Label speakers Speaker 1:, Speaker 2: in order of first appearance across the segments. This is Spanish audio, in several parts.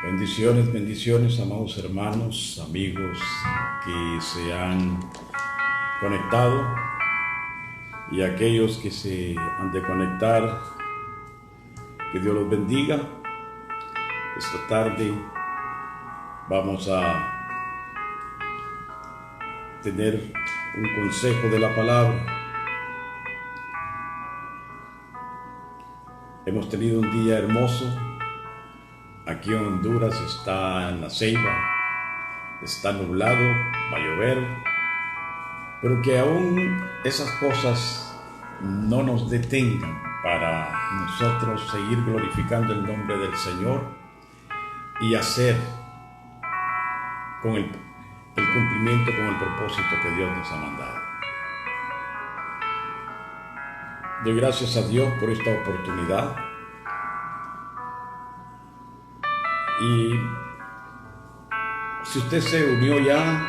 Speaker 1: Bendiciones, bendiciones, amados hermanos, amigos que se han conectado y aquellos que se han de conectar, que Dios los bendiga. Esta tarde vamos a tener un consejo de la palabra. Hemos tenido un día hermoso. Aquí en Honduras está en la ceiba, está nublado, va a llover, pero que aún esas cosas no nos detengan para nosotros seguir glorificando el nombre del Señor y hacer con el cumplimiento con el propósito que Dios nos ha mandado. Doy gracias a Dios por esta oportunidad. Y si usted se unió ya,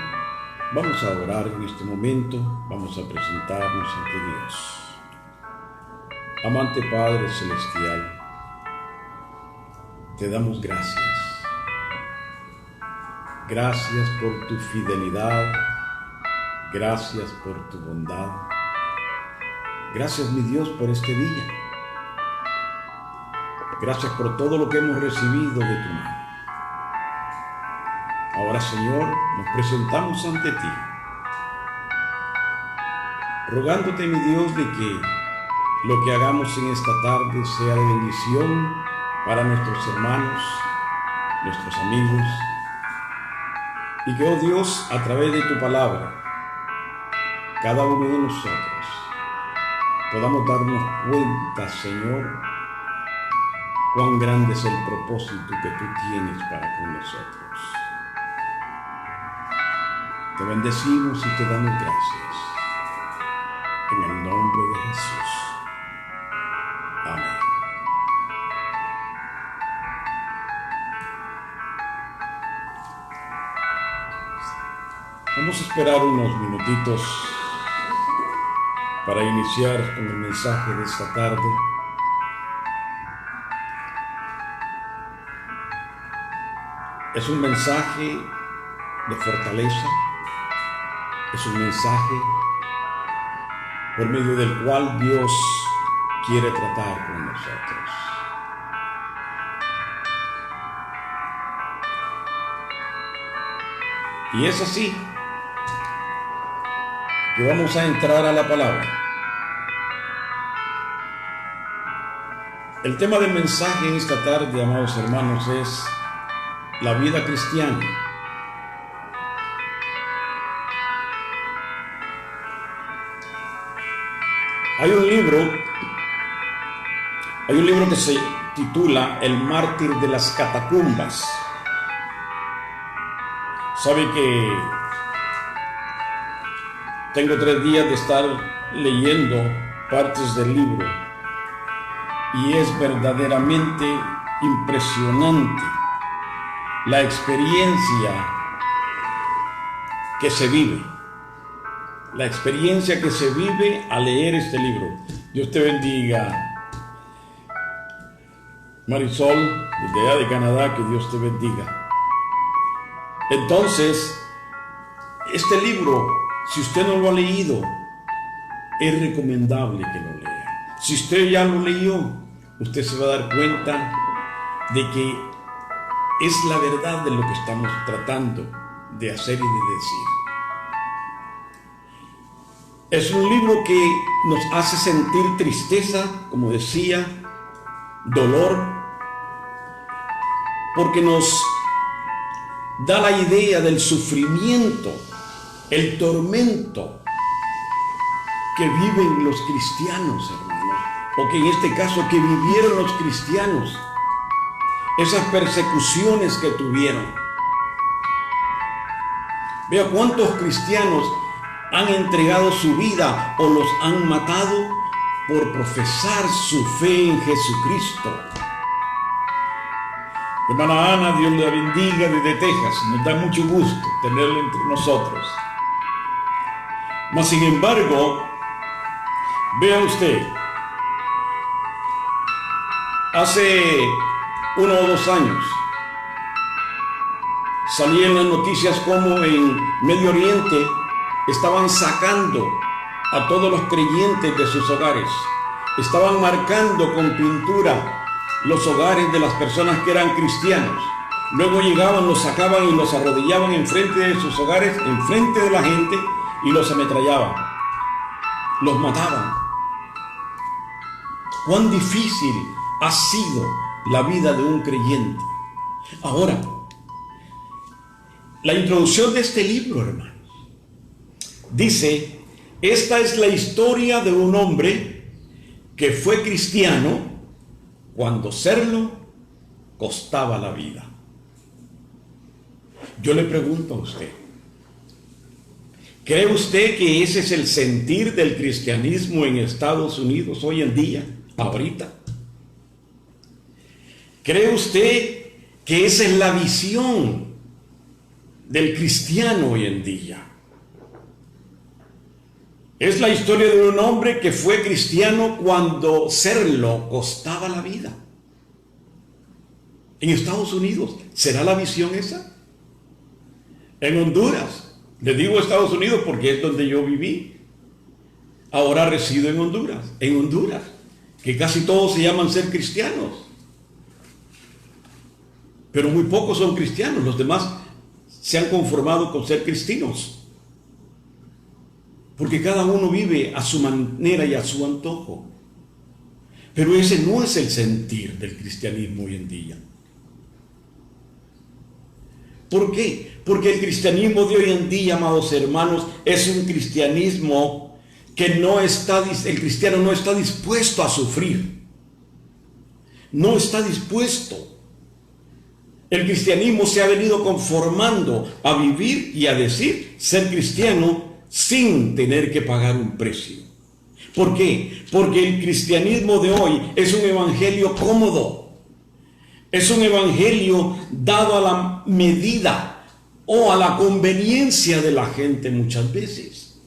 Speaker 1: vamos a orar en este momento, vamos a presentarnos ante Dios. Amante Padre Celestial, te damos gracias. Gracias por tu fidelidad, gracias por tu bondad. Gracias, mi Dios, por este día. Gracias por todo lo que hemos recibido de tu mano. Ahora, Señor, nos presentamos ante ti, rogándote, mi Dios, de que lo que hagamos en esta tarde sea de bendición para nuestros hermanos, nuestros amigos, y que, oh Dios, a través de tu palabra, cada uno de nosotros podamos darnos cuenta, Señor, cuán grande es el propósito que tú tienes para con nosotros. Te bendecimos y te damos gracias. En el nombre de Jesús. Amén. Vamos a esperar unos minutitos para iniciar con el mensaje de esta tarde. Es un mensaje de fortaleza. Es un mensaje por medio del cual Dios quiere tratar con nosotros. Y es así que vamos a entrar a la palabra. El tema del mensaje en esta tarde, amados hermanos, es la vida cristiana. Hay un libro que se titula El mártir de las catacumbas. Sabe que tengo 3 días de estar leyendo partes del libro y es verdaderamente impresionante la experiencia que se vive. La experiencia que se vive al leer este libro. Dios te bendiga, Marisol, desde allá de Canadá, que Dios te bendiga. Entonces, este libro, si usted no lo ha leído, es recomendable que lo lea. Si usted ya lo leyó, usted se va a dar cuenta de que es la verdad de lo que estamos tratando de hacer y de decir. Es un libro que nos hace sentir tristeza, como decía, dolor, porque nos da la idea del sufrimiento, el tormento que viven los cristianos, hermanos, o que en este caso que vivieron los cristianos, esas persecuciones que tuvieron. Vea cuántos cristianos han entregado su vida o los han matado por profesar su fe en Jesucristo. Hermana Ana, Dios la bendiga desde Texas. Nos da mucho gusto tenerla entre nosotros. Mas sin embargo, vea usted, hace 1 o 2 años salían las noticias como en Medio Oriente estaban sacando a todos los creyentes de sus hogares. Estaban marcando con pintura los hogares de las personas que eran cristianos. Luego llegaban, los sacaban y los arrodillaban enfrente de sus hogares, enfrente de la gente, y los ametrallaban. Los mataban. Cuán difícil ha sido la vida de un creyente. Ahora, la introducción de este libro, hermanos, dice: esta es la historia de un hombre que fue cristiano cuando serlo costaba la vida. Yo le pregunto a usted, ¿cree usted que ese es el sentir del cristianismo en Estados Unidos hoy en día, ahorita? ¿Cree usted que esa es la visión del cristiano hoy en día? Es la historia de un hombre que fue cristiano cuando serlo costaba la vida. En Estados Unidos, ¿será la visión esa? En Honduras, le digo Estados Unidos porque es donde yo viví. Ahora resido en Honduras. En Honduras, que casi todos se llaman ser cristianos. Pero muy pocos son cristianos, los demás se han conformado con ser cristianos. Porque cada uno vive a su manera y a su antojo. Pero ese no es el sentir del cristianismo hoy en día. ¿Por qué? Porque el cristianismo de hoy en día, amados hermanos, es un cristianismo que el cristiano no está dispuesto a sufrir. No está dispuesto. El cristianismo se ha venido conformando a vivir y a decir ser cristiano sin tener que pagar un precio. ¿Por qué? Porque el cristianismo de hoy es un evangelio cómodo. Es un evangelio dado a la medida o a la conveniencia de la gente muchas veces.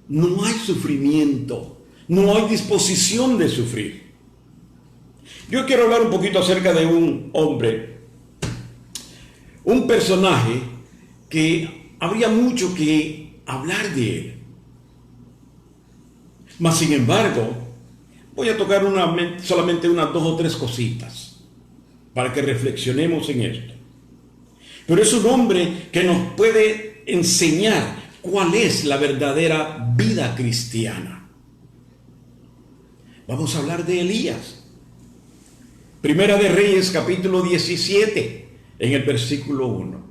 Speaker 1: No hay sufrimiento, no hay disposición de sufrir. Yo quiero hablar un poquito acerca de un hombre, un personaje que habría mucho que hablar de él. Mas sin embargo, voy a tocar solamente unas 2 o 3 cositas para que reflexionemos en esto. Pero es un hombre que nos puede enseñar cuál es la verdadera vida cristiana. Vamos a hablar de Elías. Primera de Reyes, capítulo 17, en el versículo 1.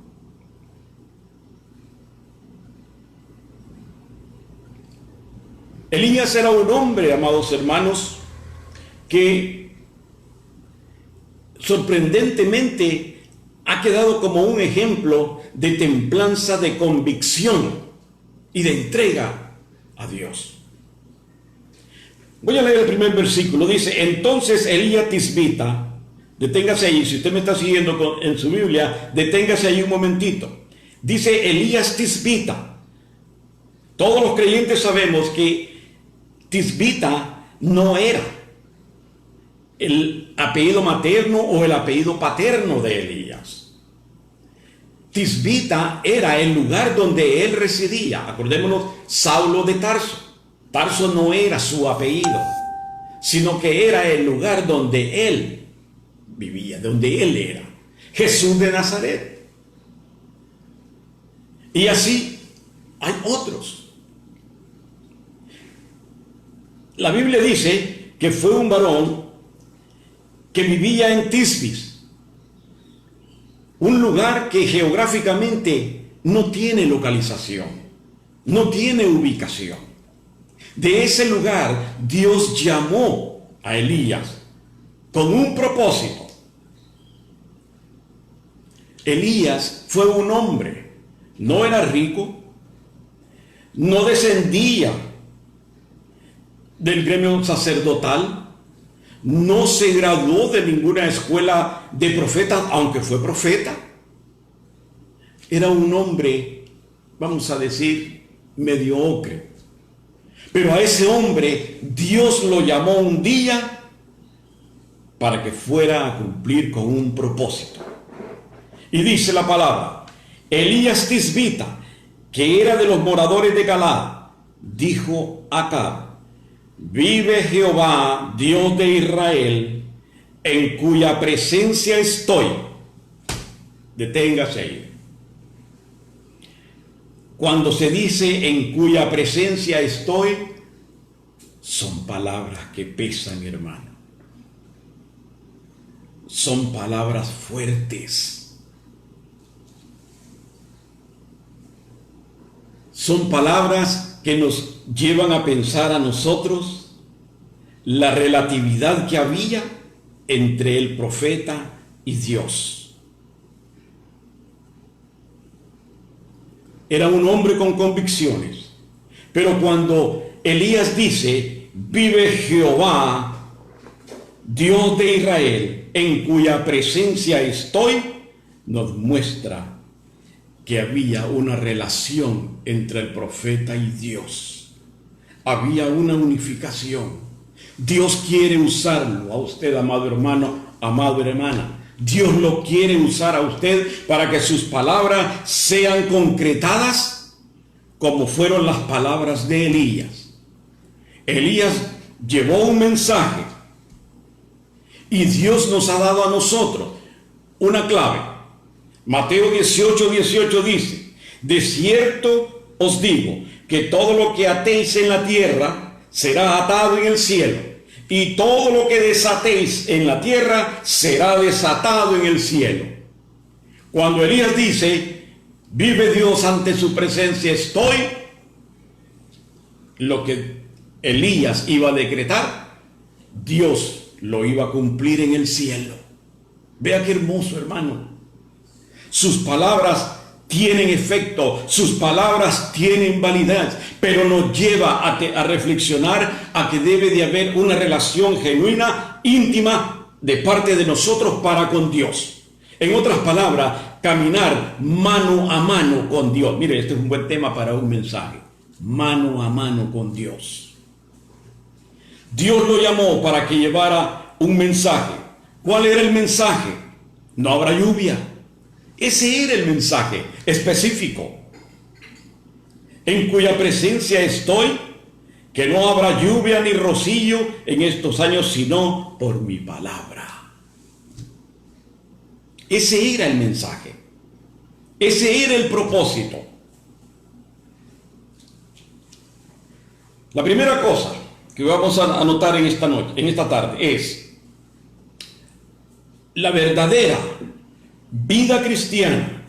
Speaker 1: Elías era un hombre, amados hermanos, que sorprendentemente ha quedado como un ejemplo de templanza, de convicción y de entrega a Dios. Voy a leer el primer versículo. Dice: entonces Elías Tisbita, deténgase ahí, si usted me está siguiendo en su Biblia, deténgase ahí un momentito. Dice Elías Tisbita. Todos los creyentes sabemos que Tisbita no era el apellido materno o el apellido paterno de Elías. Tisbita era el lugar donde él residía. Acordémonos, Saulo de Tarso. Tarso no era su apellido, sino que era el lugar donde él vivía, donde él era. Jesús de Nazaret. Y así hay otros. La Biblia dice que fue un varón que vivía en Tisbis, un lugar que geográficamente no tiene localización, no tiene ubicación. De ese lugar Dios llamó a Elías con un propósito. Elías fue un hombre, no era rico, no descendía del gremio sacerdotal, no se graduó de ninguna escuela de profetas, aunque fue profeta. Era un hombre, vamos a decir, mediocre. Pero a ese hombre Dios lo llamó un día para que fuera a cumplir con un propósito. Y dice la palabra: Elías Tisbita, que era de los moradores de Galaad, dijo a Acab: vive Jehová, Dios de Israel, en cuya presencia estoy. Deténgase ahí. Cuando se dice en cuya presencia estoy, son palabras que pesan, hermano. Son palabras fuertes. Son palabras que nos llevan a pensar a nosotros la relatividad que había entre el profeta y Dios. Era un hombre con convicciones, pero cuando Elías dice: vive Jehová, Dios de Israel, en cuya presencia estoy, nos muestra que había una relación entre el profeta y Dios. Había una unificación. Dios quiere usarlo a usted, amado hermano, amada hermana. Dios lo quiere usar a usted para que sus palabras sean concretadas como fueron las palabras de Elías. Elías llevó un mensaje y Dios nos ha dado a nosotros una clave. Mateo 18:18 dice: de cierto os digo que todo lo que atéis en la tierra será atado en el cielo, y todo lo que desatéis en la tierra será desatado en el cielo. Cuando Elías dice: vive Dios, ante su presencia estoy, lo que Elías iba a decretar, Dios lo iba a cumplir en el cielo. Vea qué hermoso, hermano. Sus palabras tienen efecto, sus palabras tienen validez, pero nos lleva a reflexionar a que debe de haber una relación genuina, íntima, de parte de nosotros para con Dios. En otras palabras, caminar mano a mano con Dios. Mire, este es un buen tema para un mensaje. Mano a mano con Dios. Dios lo llamó para que llevara un mensaje. ¿Cuál era el mensaje? No habrá lluvia. Ese era el mensaje específico. En cuya presencia estoy, que no habrá lluvia ni rocío en estos años, sino por mi palabra. Ese era el mensaje. Ese era el propósito. La primera cosa que vamos a anotar en esta tarde es la verdadera vida cristiana.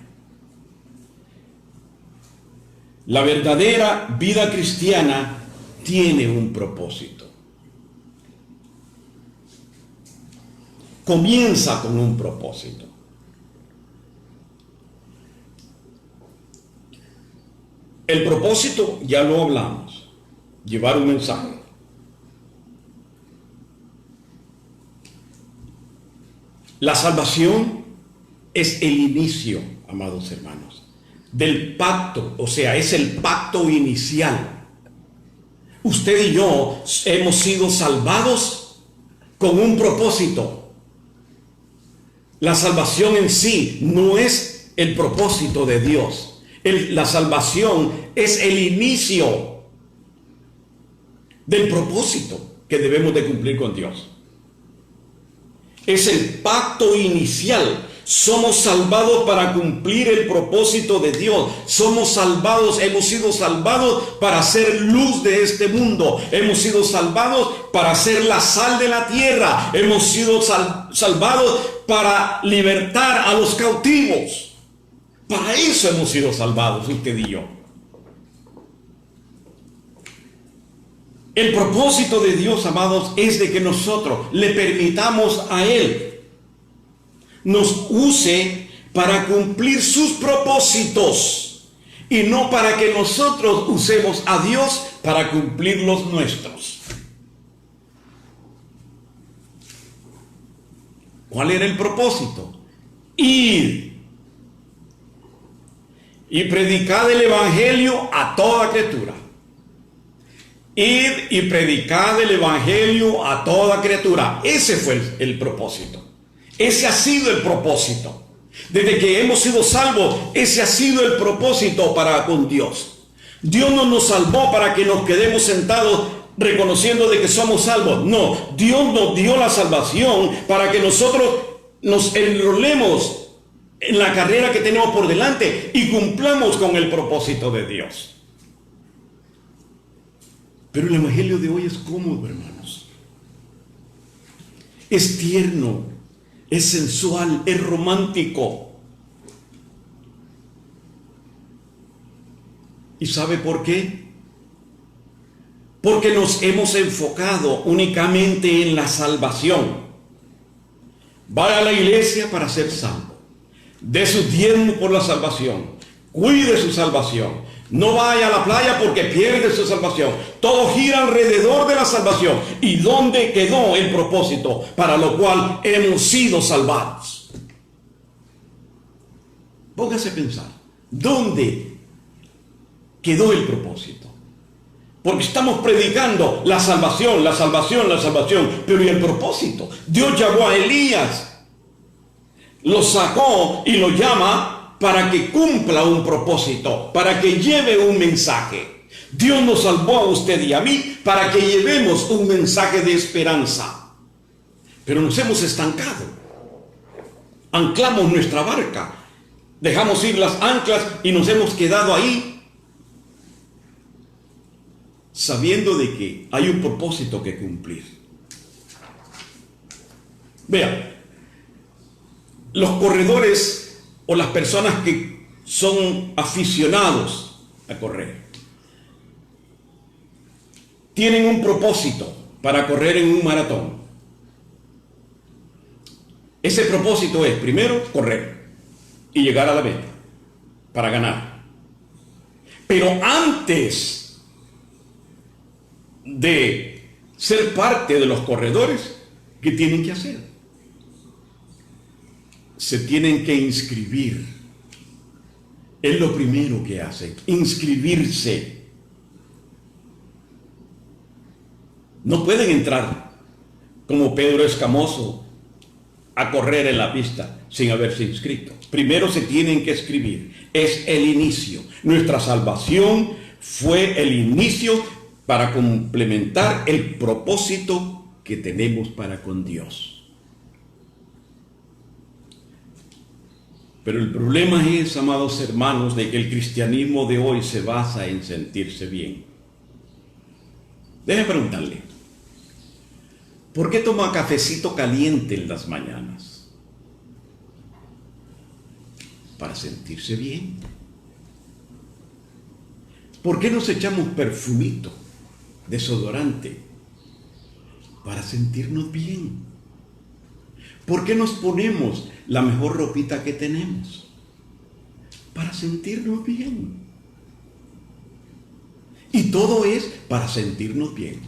Speaker 1: La verdadera vida cristiana tiene un propósito. Comienza con un propósito. El propósito ya lo hablamos, llevar un mensaje. La salvación es el inicio, amados hermanos, del pacto, o sea, es el pacto inicial. Usted y yo hemos sido salvados con un propósito. La salvación en sí no es el propósito de Dios. La salvación es el inicio del propósito que debemos de cumplir con Dios. Es el pacto inicial. Somos salvados para cumplir el propósito de Dios. Somos salvados, hemos sido salvados para ser luz de este mundo. Hemos sido salvados para ser la sal de la tierra. Hemos sido salvados para libertar a los cautivos. Para eso hemos sido salvados, usted y yo. El propósito de Dios, amados, es de que nosotros le permitamos a Él nos use para cumplir sus propósitos y no para que nosotros usemos a Dios para cumplir los nuestros. ¿Cuál era el propósito? Ir y predicad el evangelio a toda criatura. Ir y predicad el evangelio a toda criatura. Ese fue el propósito. Ese ha sido el propósito.
Speaker 2: Desde que hemos sido salvos, ese ha sido el propósito para con Dios. Dios no nos salvó para que nos quedemos sentados reconociendo de que somos salvos. No, Dios nos dio la salvación para que nosotros nos enrolemos en la carrera que tenemos por delante y cumplamos con el propósito de Dios. Pero el evangelio de hoy es cómodo, hermanos. Es tierno, es sensual, es romántico. ¿Y sabe por qué? Porque nos hemos enfocado únicamente en la salvación. Vaya a la iglesia para ser salvo. Dé su diezmo por la salvación. Cuide su salvación. No vaya a la playa porque pierde su salvación. Todo gira alrededor de la salvación. ¿Y dónde quedó el propósito para lo cual hemos sido salvados? Póngase a pensar. ¿Dónde quedó el propósito? Porque estamos predicando la salvación, la salvación, la salvación. Pero ¿y el propósito? Dios llamó a Elías, lo sacó y lo llama para que cumpla un propósito, para que lleve un mensaje. Dios nos salvó a usted y a mí para que llevemos un mensaje de esperanza. Pero nos hemos estancado. Anclamos nuestra barca, dejamos ir las anclas y nos hemos quedado ahí, sabiendo de que hay un propósito que cumplir. Vean, los corredores o las personas que son aficionados a correr tienen un propósito para correr en un maratón. Ese propósito es, primero, correr y llegar a la meta para ganar. Pero antes de ser parte de los corredores, ¿qué tienen que hacer? Se tienen que inscribir. Es lo primero que hacen, inscribirse. No pueden entrar como Pedro Escamoso a correr en la pista sin haberse inscrito. Primero se tienen que inscribir. Es el inicio. Nuestra salvación fue el inicio para complementar el propósito que tenemos para con Dios. Pero el problema es, amados hermanos, de que el cristianismo de hoy se basa en sentirse bien. Déjenme preguntarle, ¿por qué toma cafecito caliente en las mañanas? Para sentirse bien. ¿Por qué nos echamos perfumito, desodorante? Para sentirnos bien. ¿Por qué nos ponemos la mejor ropita que tenemos? Para sentirnos bien. Y todo es para sentirnos bien.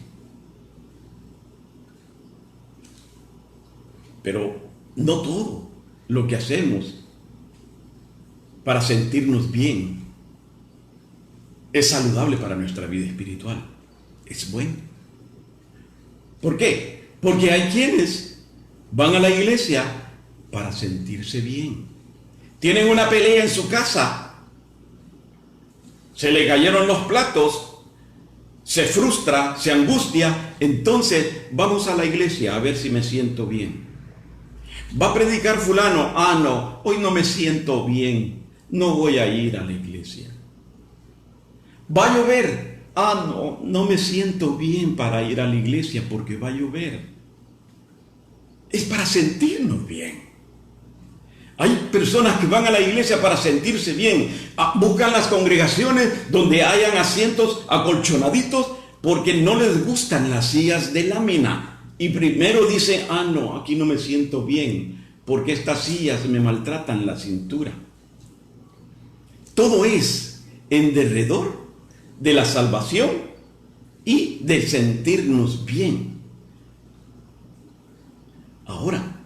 Speaker 2: Pero no todo lo que hacemos para sentirnos bien es saludable para nuestra vida espiritual. Es bueno. ¿Por qué? Porque hay quienes van a la iglesia para sentirse bien. Tienen una pelea en su casa, se le cayeron los platos, se frustra, se angustia, entonces vamos a la iglesia a ver si me siento bien. Va a predicar fulano, no, hoy no me siento bien, no voy a ir a la iglesia. Va a llover, no me siento bien para ir a la iglesia porque va a llover. Es para sentirnos bien. Hay personas que van a la iglesia para sentirse bien. Buscan las congregaciones donde hayan asientos acolchonaditos porque no les gustan las sillas de lámina. Y primero dicen, no, aquí no me siento bien porque estas sillas me maltratan la cintura. Todo es en derredor de la salvación y de sentirnos bien. Ahora,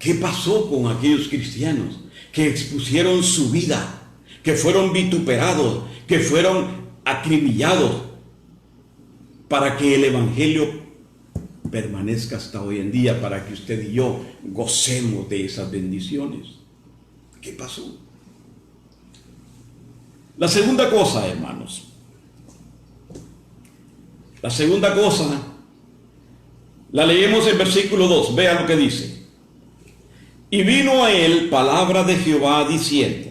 Speaker 2: ¿qué pasó con aquellos cristianos que expusieron su vida, que fueron vituperados, que fueron acribillados para que el evangelio permanezca hasta hoy en día, para que usted y yo gocemos de esas bendiciones? ¿Qué pasó? La segunda cosa, hermanos. La segunda cosa la leemos en versículo 2. Vea lo que dice. Y vino a él palabra de Jehová diciendo: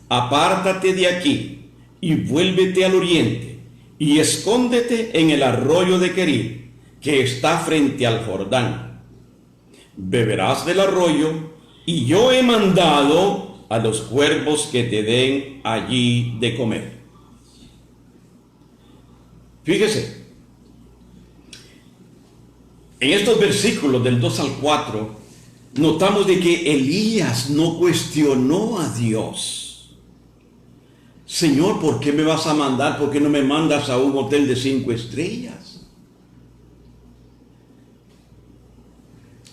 Speaker 2: apártate de aquí y vuélvete al oriente y escóndete en el arroyo de Querit, que está frente al Jordán. Beberás del arroyo, y yo he mandado a los cuervos que te den allí de comer. Fíjese, en estos versículos del 2 al 4, notamos de que Elías no cuestionó a Dios. Señor, ¿por qué me vas a mandar? ¿Por qué no me mandas a un hotel de 5 estrellas?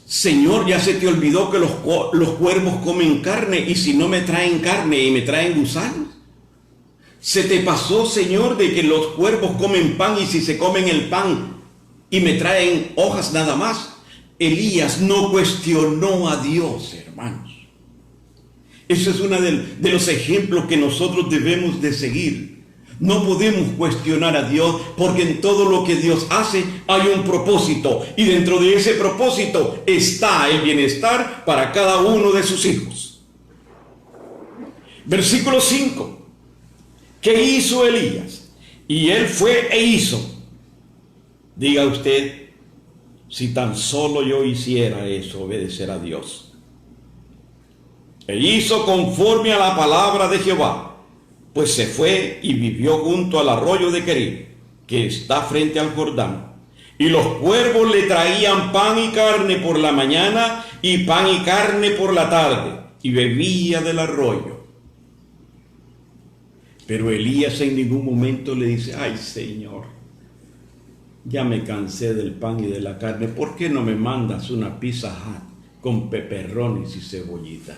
Speaker 2: Señor, ya se te olvidó que los cuervos comen carne, y si no me traen carne y me traen gusanos. Se te pasó, Señor, de que los cuervos comen pan, y si se comen el pan y me traen hojas nada más. Elías no cuestionó a Dios, hermanos. Eso es uno de los ejemplos que nosotros debemos de seguir. No podemos cuestionar a Dios, porque en todo lo que Dios hace hay un propósito, y dentro de ese propósito está el bienestar para cada uno de sus hijos. Versículo 5. ¿Qué hizo Elías? Y él fue e hizo. Diga usted, si tan solo yo hiciera eso, obedecer a Dios. E hizo conforme a la palabra de Jehová, pues se fue y vivió junto al arroyo de Querit, que está frente al Jordán. Y los cuervos le traían pan y carne por la mañana, y pan y carne por la tarde, y bebía del arroyo. Pero Elías en ningún momento le dice: ay, Señor, ya me cansé del pan y de la carne, ¿por qué no me mandas una Pizza Hut con peperrones y cebollita?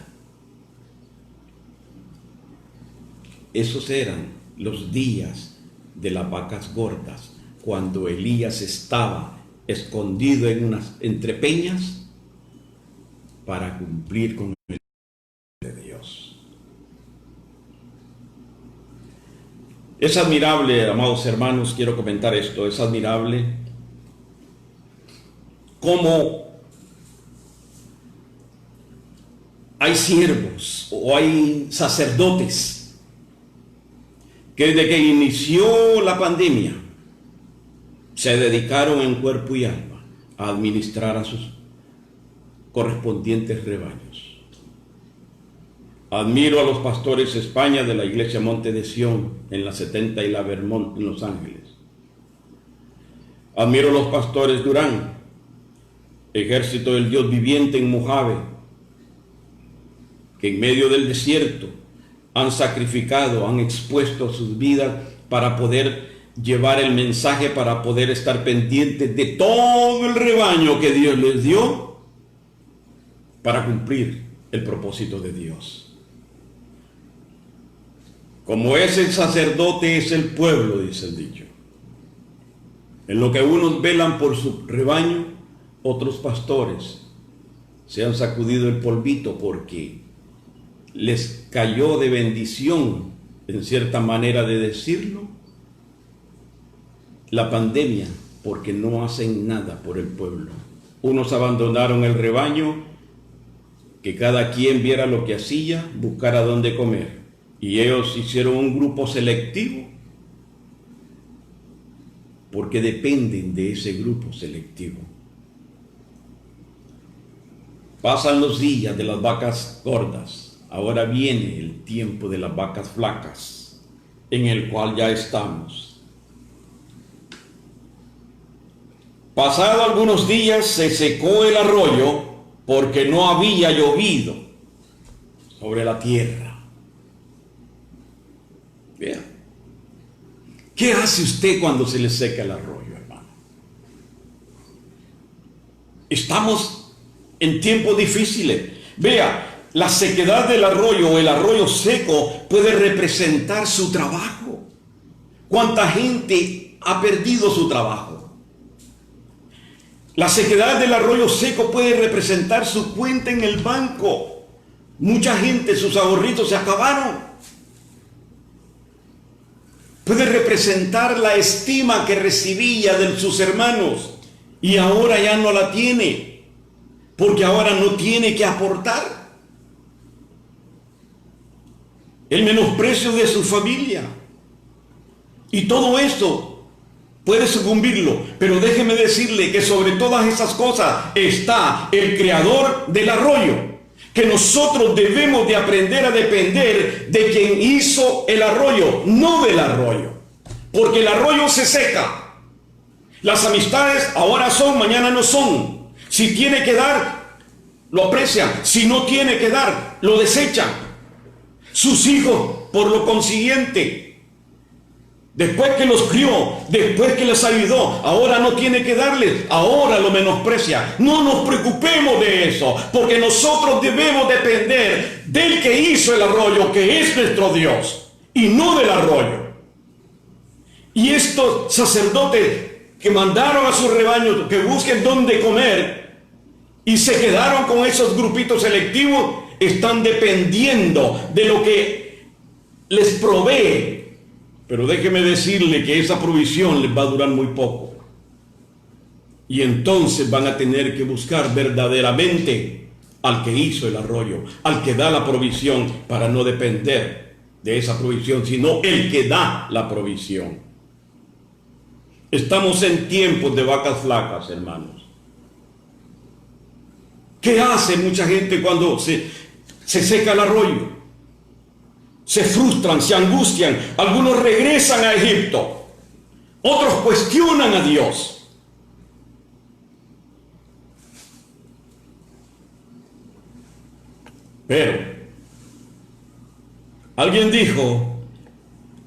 Speaker 2: Esos eran los días de las vacas gordas, cuando Elías estaba escondido entre peñas para cumplir con el de Dios. Es admirable, amados hermanos, quiero comentar esto, es admirable cómo hay siervos o hay sacerdotes que desde que inició la pandemia se dedicaron en cuerpo y alma a administrar a sus correspondientes rebaños. Admiro a los pastores España de la iglesia Monte de Sión en la 70 y la Vermont en Los Ángeles. Admiro a los pastores Durán, Ejército del Dios Viviente en Mojave, que en medio del desierto han sacrificado, han expuesto sus vidas para poder llevar el mensaje, para poder estar pendientes de todo el rebaño que Dios les dio para cumplir el propósito de Dios. Como es el sacerdote, es el pueblo, dice el dicho. En lo que unos velan por su rebaño, otros pastores se han sacudido el polvito porque les cayó de bendición, en cierta manera de decirlo, la pandemia, porque no hacen nada por el pueblo. Unos abandonaron el rebaño, que cada quien viera lo que hacía, buscara dónde comer. Y ellos hicieron un grupo selectivo, porque dependen de ese grupo selectivo. Pasan los días de las vacas gordas, ahora viene el tiempo de las vacas flacas, en el cual ya estamos. Pasado algunos días se secó el arroyo, porque no había llovido sobre la tierra. Vean, ¿qué hace usted cuando se le seca el arroyo, hermano? Estamos en tiempos difíciles. Vea, la sequedad del arroyo o el arroyo seco puede representar su trabajo. ¿Cuánta gente ha perdido su trabajo? La sequedad del arroyo seco puede representar su cuenta en el banco. Mucha gente, sus ahorritos se acabaron. Puede representar la estima que recibía de sus hermanos y ahora ya no la tiene, porque ahora no tiene que aportar. El menosprecio de su familia. Y todo esto puede sucumbirlo, pero déjeme decirle que sobre todas esas cosas está el creador del arroyo, que nosotros debemos de aprender a depender de quien hizo el arroyo, no del arroyo, porque el arroyo se seca. Las amistades ahora son, mañana no son. Si tiene que dar, lo aprecian. Si no tiene que dar, lo desechan. Sus hijos, por lo consiguiente, después que los crió, después que les ayudó, ahora no tiene que darles, ahora lo menosprecia. No nos preocupemos de eso, porque nosotros debemos depender del que hizo el arroyo, que es nuestro Dios, y no del arroyo. Y estos sacerdotes que mandaron a su rebaño que busquen dónde comer y se quedaron con esos grupitos selectivos, están dependiendo de lo que les provee. Pero déjeme decirle que esa provisión les va a durar muy poco. Y entonces van a tener que buscar verdaderamente al que hizo el arroyo, al que da la provisión, para no depender de esa provisión, sino el que da la provisión. Estamos en tiempos de vacas flacas, hermanos. ¿Qué hace mucha gente cuando se seca el arroyo? Se frustran, se angustian. Algunos regresan a Egipto. Otros cuestionan a Dios. Pero alguien dijo,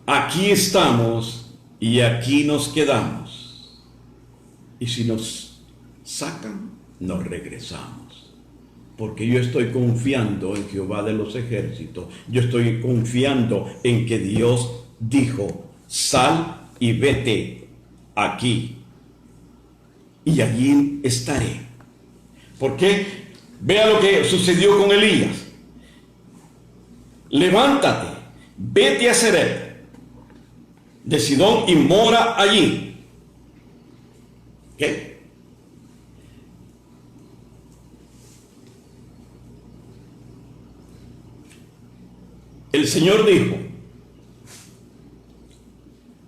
Speaker 2: aquí estamos y aquí nos quedamos. Y si nos sacan, nos regresamos. Porque yo estoy confiando en Jehová de los ejércitos. Yo estoy confiando en que Dios dijo, sal y vete aquí. Y allí estaré. ¿Por qué? Vea lo que sucedió con Elías. Levántate, vete a Serepta de Sidón y mora allí. ¿Qué? El Señor dijo,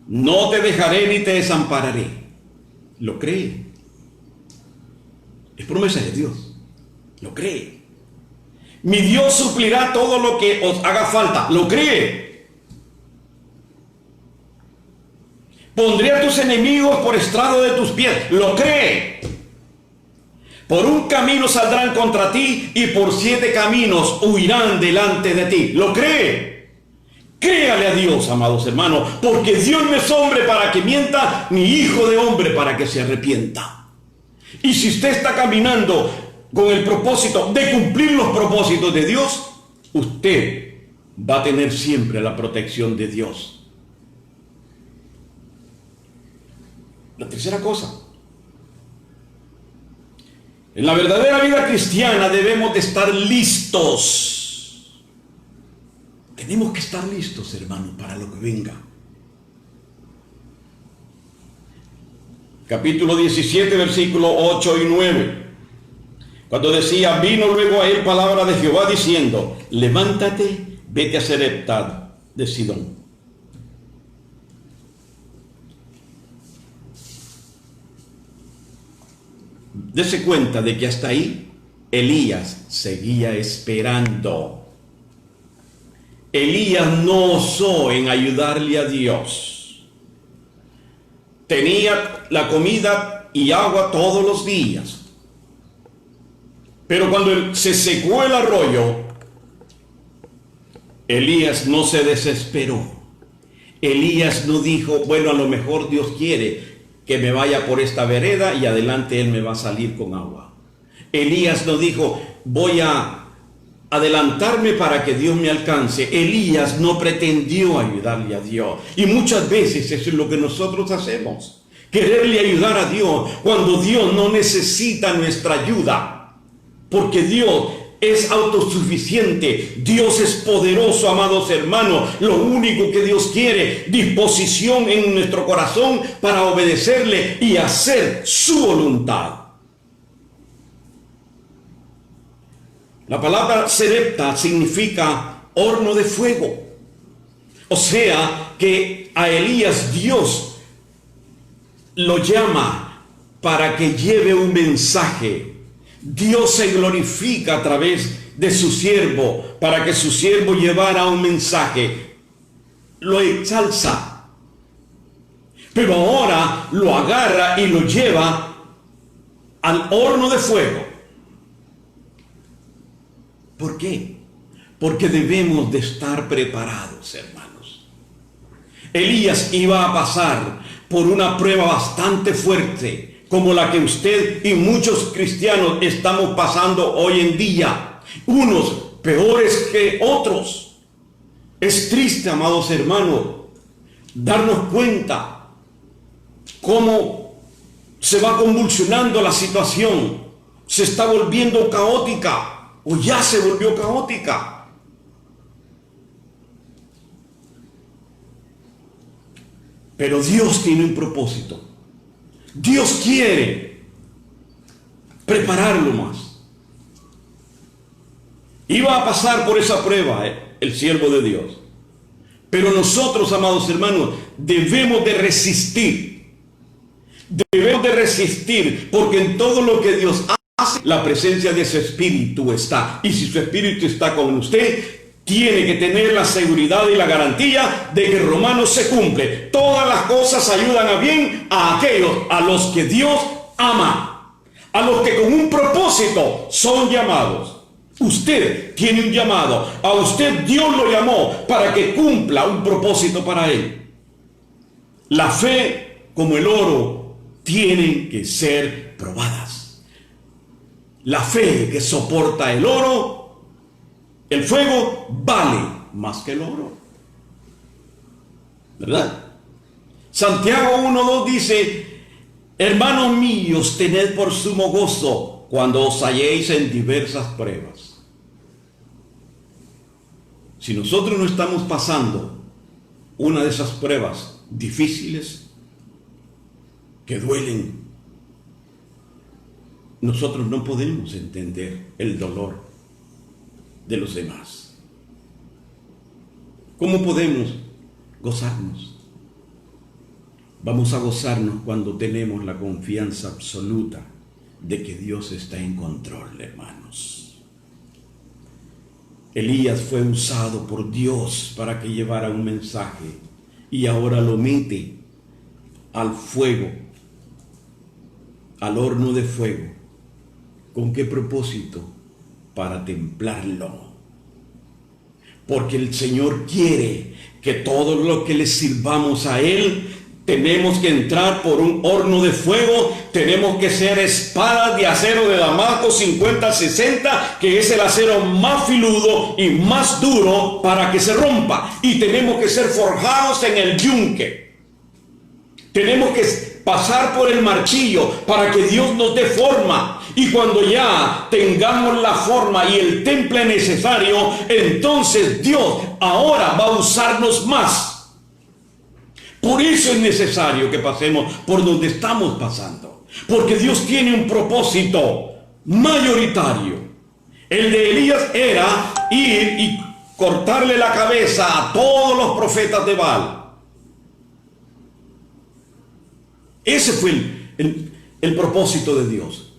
Speaker 2: no te dejaré ni te desampararé. ¿Lo cree? Es promesa de Dios. ¿Lo cree? Mi Dios suplirá todo lo que os haga falta. ¿Lo cree? Pondré a tus enemigos por estrado de tus pies. ¿Lo cree? Por un camino saldrán contra ti y por 7 caminos huirán delante de ti. ¿Lo cree? Créale a Dios, amados hermanos, porque Dios no es hombre para que mienta, ni hijo de hombre para que se arrepienta. Y si usted está caminando con el propósito de cumplir los propósitos de Dios, usted va a tener siempre la protección de Dios. La tercera cosa. En la verdadera vida cristiana debemos de estar listos. Tenemos que estar listos, hermanos, para lo que venga. Capítulo 17, versículo 8 y 9. Cuando decía, vino luego a él palabra de Jehová diciendo, levántate, vete a Serepta de Sidón. Dese cuenta de que hasta ahí Elías seguía esperando. Elías no osó en ayudarle a Dios. Tenía la comida y agua todos los días. Pero cuando se secó el arroyo, Elías no se desesperó. Elías no dijo, bueno, a lo mejor Dios quiere que me vaya por esta vereda y adelante Él me va a salir con agua. Elías no dijo, voy a adelantarme para que Dios me alcance. Elías no pretendió ayudarle a Dios. Y muchas veces eso es lo que nosotros hacemos. Quererle ayudar a Dios cuando Dios no necesita nuestra ayuda. Porque Dios es autosuficiente. Dios es poderoso, amados hermanos. Lo único que Dios quiere, disposición en nuestro corazón para obedecerle y hacer su voluntad. La palabra Serepta significa horno de fuego. O sea que a Elías Dios lo llama para que lleve un mensaje. Dios se glorifica a través de su siervo para que su siervo llevara un mensaje. Lo exalza. Pero ahora lo agarra y lo lleva al horno de fuego. ¿Por qué? Porque debemos de estar preparados, hermanos. Elías iba a pasar por una prueba bastante fuerte, como la que usted y muchos cristianos estamos pasando hoy en día. Unos peores que otros. Es triste, amados hermanos, darnos cuenta cómo se va convulsionando la situación. Se está volviendo caótica. O ya se volvió caótica. Pero Dios tiene un propósito. Dios quiere prepararlo más. Iba a pasar por esa prueba el siervo de Dios. Pero nosotros, amados hermanos, debemos de resistir. Debemos de resistir, porque en todo lo que Dios hace, la presencia de su Espíritu está. Y si su Espíritu está con usted, tiene que tener la seguridad y la garantía de que Romanos se cumple. Todas las cosas ayudan a bien a aquellos a los que Dios ama, a los que con un propósito son llamados. Usted tiene un llamado. A usted Dios lo llamó para que cumpla un propósito para él. La fe, como el oro, tienen que ser probadas. La fe que soporta el oro, el fuego, vale más que el oro. ¿Verdad? Santiago 1:2 dice: hermanos míos, tened por sumo gozo cuando os halléis en diversas pruebas. Si nosotros no estamos pasando una de esas pruebas difíciles, que duelen, nosotros no podemos entender el dolor de los demás. ¿Cómo podemos gozarnos? Vamos a gozarnos cuando tenemos la confianza absoluta de que Dios está en control, hermanos. Elías fue usado por Dios para que llevara un mensaje y ahora lo mete al fuego, al horno de fuego. ¿Con qué propósito? Para templarlo. Porque el Señor quiere que todos los que le sirvamos a Él, tenemos que entrar por un horno de fuego, tenemos que ser espadas de acero de Damasco 50-60, que es el acero más filudo y más duro para que se rompa. Y tenemos que ser forjados en el yunque. Tenemos que pasar por el marchillo para que Dios nos dé forma. Y cuando ya tengamos la forma y el temple necesario, entonces Dios ahora va a usarnos más. Por eso es necesario que pasemos por donde estamos pasando. Porque Dios tiene un propósito mayoritario. El de Elías era ir y cortarle la cabeza a todos los profetas de Baal. Ese fue el propósito de Dios.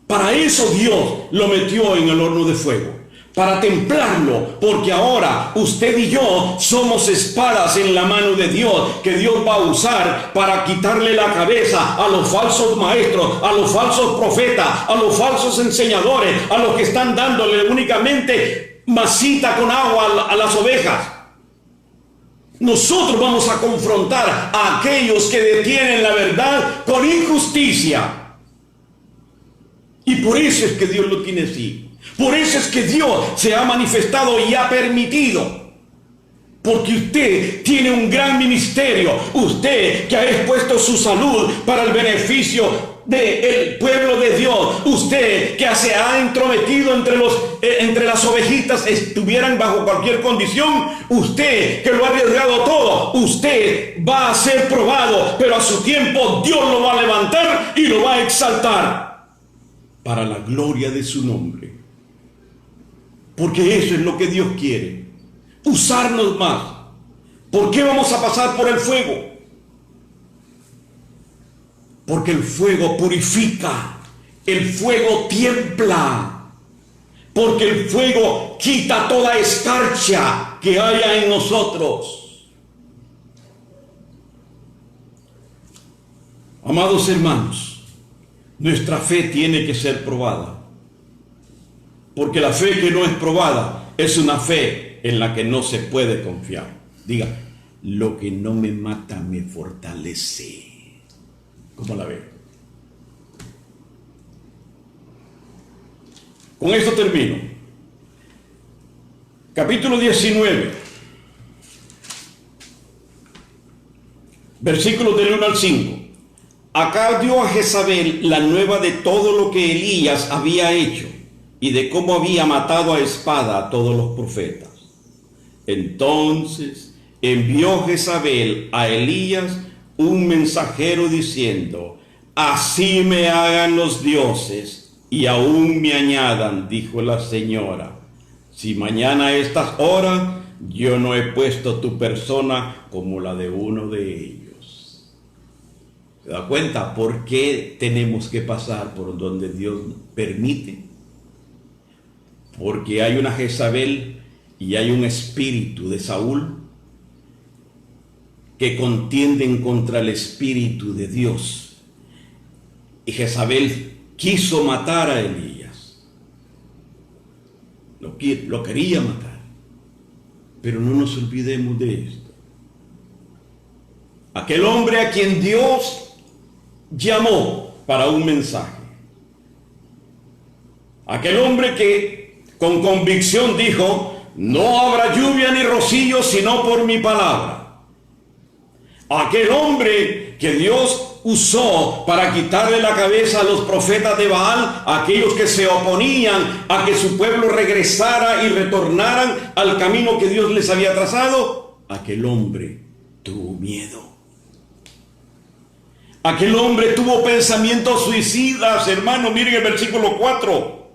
Speaker 2: Para eso Dios lo metió en el horno de fuego, para templarlo, porque ahora usted y yo somos espadas en la mano de Dios, que Dios va a usar para quitarle la cabeza a los falsos maestros, a los falsos profetas, a los falsos enseñadores, a los que están dándole únicamente masita con agua a las ovejas. Nosotros vamos a confrontar a aquellos que detienen la verdad con injusticia. Y por eso es que Dios lo tiene así. Por eso es que Dios se ha manifestado y ha permitido. Porque usted tiene un gran ministerio. Usted que ha expuesto su salud para el beneficio del pueblo de Dios, usted que se ha entrometido entre las ovejitas, estuvieran bajo cualquier condición, usted que lo ha arriesgado todo, usted va a ser probado, pero a su tiempo Dios lo va a levantar y lo va a exaltar para la gloria de su nombre. Porque eso es lo que Dios quiere, usarnos más. ¿Por qué vamos a pasar por el fuego? Porque el fuego purifica, el fuego tiembla, porque el fuego quita toda escarcha que haya en nosotros. Amados hermanos, nuestra fe tiene que ser probada, porque la fe que no es probada es una fe en la que no se puede confiar. Diga, lo que no me mata me fortalece. ¿Cómo la ve? Con esto termino. Capítulo 19, versículos del 1 al 5. Acab dio a Jezabel la nueva de todo lo que Elías había hecho y de cómo había matado a espada a todos los profetas. Entonces envió Jezabel a Elías un mensajero diciendo: así me hagan los dioses y aún me añadan, dijo la señora, si mañana a estas horas yo no he puesto tu persona como la de uno de ellos. ¿Se da cuenta por qué tenemos que pasar por donde Dios permite? Porque hay una Jezabel y hay un espíritu de Saúl que contienden contra el espíritu de Dios. Y Jezabel quiso matar a Elías. Lo quería matar. Pero no nos olvidemos de esto. Aquel hombre a quien Dios llamó para un mensaje. Aquel hombre que con convicción dijo: no habrá lluvia ni rocío sino por mi palabra. Aquel hombre que Dios usó para quitarle la cabeza a los profetas de Baal, aquellos que se oponían a que su pueblo regresara y retornaran al camino que Dios les había trazado, aquel hombre tuvo miedo. Aquel hombre tuvo pensamientos suicidas, hermano. Miren el versículo 4.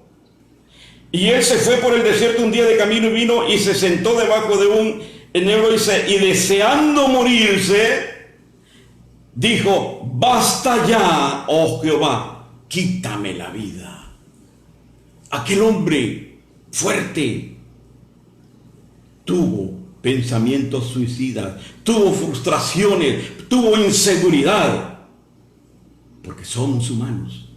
Speaker 2: Y él se fue por el desierto un día de camino y vino y se sentó debajo de un enebro y deseando morirse, dijo: basta ya, oh Jehová, quítame la vida. Aquel hombre fuerte tuvo pensamientos suicidas, tuvo frustraciones, tuvo inseguridad, porque somos humanos.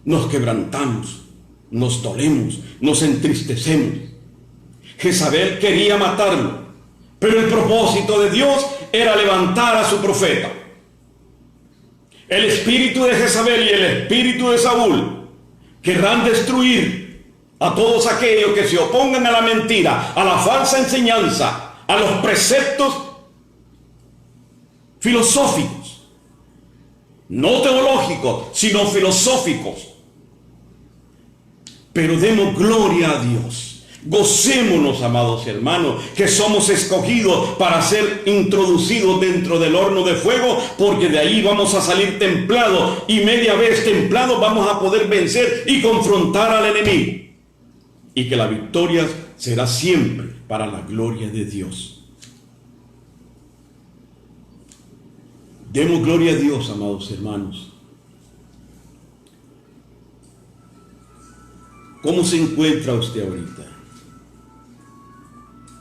Speaker 2: Nos quebrantamos, nos dolemos, nos entristecemos. Jezabel quería matarlo, pero el propósito de Dios era levantar a su profeta. El espíritu de Jezabel y el espíritu de Saúl querrán destruir a todos aquellos que se opongan a la mentira, a la falsa enseñanza, a los preceptos filosóficos, no teológicos, sino filosóficos. Pero demos gloria a Dios. Gocémonos, amados hermanos, que somos escogidos para ser introducidos dentro del horno de fuego, porque de ahí vamos a salir templados, y media vez templados vamos a poder vencer y confrontar al enemigo. Y que la victoria será siempre para la gloria de Dios. Demos gloria a Dios, amados hermanos. ¿Cómo se encuentra usted ahorita?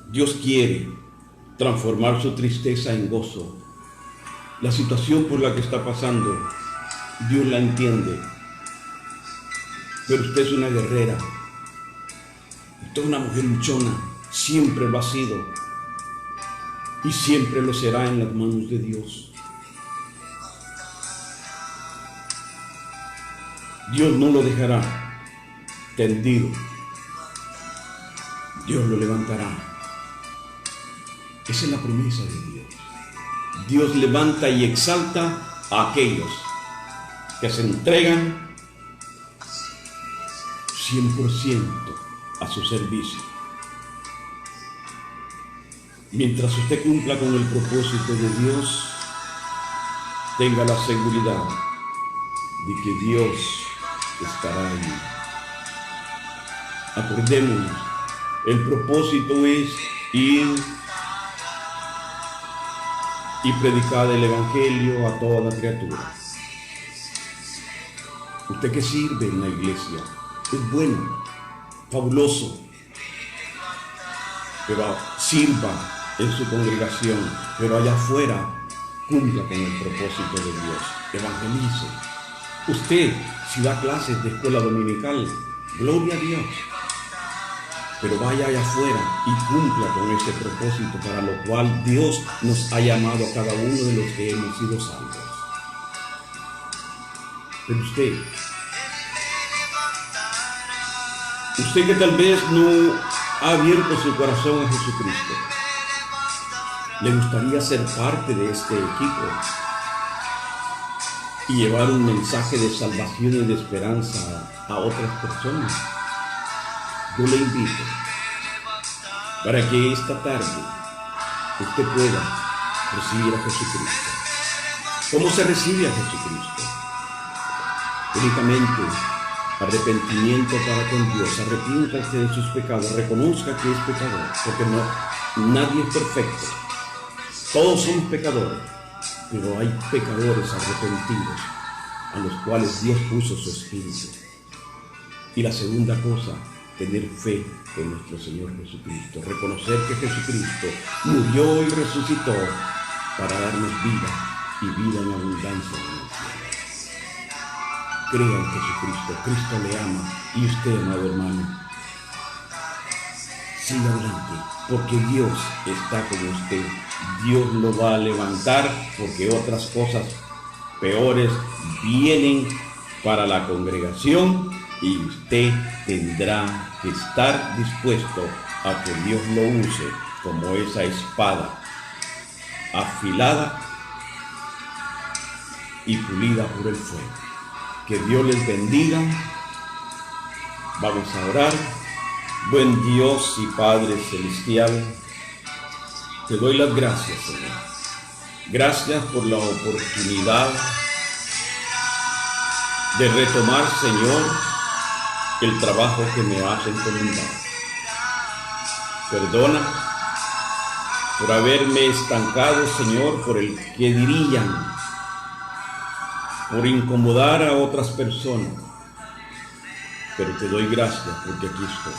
Speaker 2: Dios quiere transformar su tristeza en gozo. La situación por la que está pasando, Dios la entiende. Pero usted es una guerrera. Usted es una mujer luchona. Siempre lo ha sido. Y siempre lo será en las manos de Dios. Dios no lo dejará tendido. Dios lo levantará. Esa es la promesa de Dios. Dios levanta y exalta a aquellos que se entregan 100% a su servicio. Mientras usted cumpla con el propósito de Dios, tenga la seguridad de que Dios estará ahí. Acordémonos, el propósito es ir y predicar el Evangelio a toda la criatura. Usted que sirve en la iglesia es bueno, fabuloso, pero sirva en su congregación, pero allá afuera cumpla con el propósito de Dios, evangelice. Usted, si da clases de escuela dominical, gloria a Dios, pero vaya allá afuera y cumpla con ese propósito para lo cual Dios nos ha llamado a cada uno de los que hemos sido salvos. Pero usted que tal vez no ha abierto su corazón a Jesucristo, le gustaría ser parte de este equipo y llevar un mensaje de salvación y de esperanza a otras personas. Yo le invito para que esta tarde usted pueda recibir a Jesucristo. ¿Cómo se recibe a Jesucristo? Únicamente arrepentimiento para con Dios. Arrepiéntase de sus pecados, reconozca que es pecador, porque nadie es perfecto. Todos somos pecadores, pero hay pecadores arrepentidos a los cuales Dios puso su Espíritu. Y la segunda cosa, tener fe en nuestro Señor Jesucristo, reconocer que Jesucristo murió y resucitó para darnos vida y vida en abundancia en el cielo. Crea en Jesucristo, Cristo le ama y usted, amado hermano, siga adelante, porque Dios está con usted. Dios lo va a levantar, porque otras cosas peores vienen para la congregación y usted tendrá que estar dispuesto a que Dios lo use como esa espada afilada y pulida por el fuego. Que Dios les bendiga. Vamos a orar. Buen Dios y Padre Celestial, te doy las gracias, Señor. Gracias por la oportunidad de retomar, Señor, el trabajo que me has encomendado. Perdona por haberme estancado, Señor, por el que dirían, por incomodar a otras personas. Pero te doy gracias porque aquí estoy.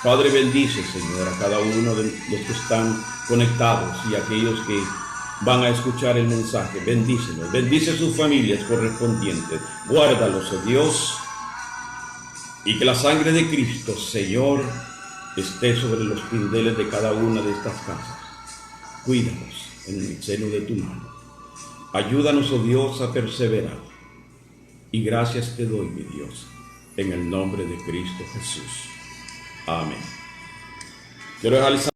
Speaker 2: Padre, bendice, Señor, a cada uno de los que están conectados y a aquellos que van a escuchar el mensaje. Bendícelos, bendice sus familias correspondientes. Guárdalos, oh Dios, y que la sangre de Cristo, Señor, esté sobre los pindeles de cada una de estas casas. Cuídanos en el seno de tu mano. Ayúdanos, oh Dios, a perseverar. Y gracias te doy, mi Dios, en el nombre de Cristo Jesús. Amén. Quiero dejarles